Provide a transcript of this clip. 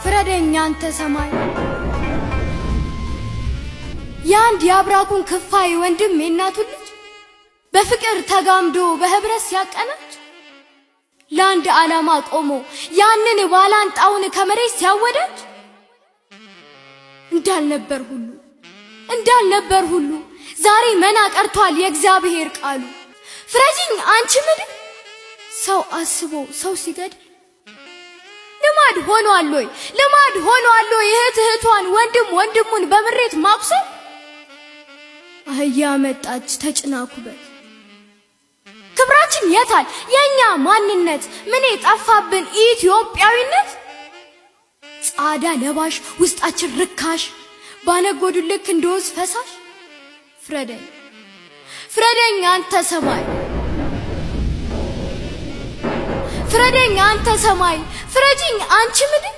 ፍረደኝ አንተ ሰማይ ያንድ ያብራኩን ክፋይ ወንድም የናቱ ልጅ በፍቅር ተጋምዶ በህብረት ሲያቀናች ለአንድ ዓላማ ቆሞ ያንን ባላንጣውን ከመሬት ሲያወዳጅ እንዳልነበር ሁሉ ዛሬ መና ቀርቷል የእግዚአብሔር ቃሉ። ፍረጂኝ አንቺ ምድር ሰው አስቦ ሰው ሲገድል ልማድ ሆኗል ወይ እህቷን ወንድሙን በምሬት ማቁሰል። አህያ መጣች ተጭናኩበት ክብራችን የታል የኛ ማንነት ምን ጠፋብን ኢትዮጵያዊነት። ጻዳ ለባሽ ውስጣችን ርካሽ ባነጎዱ ልክ እንደወዝ ፈሳሽ። ፍረደኝ አንተ ሰማይ ፍረደኝ አንተ ሰማይ ፍረጂኝ አንቺ ምድር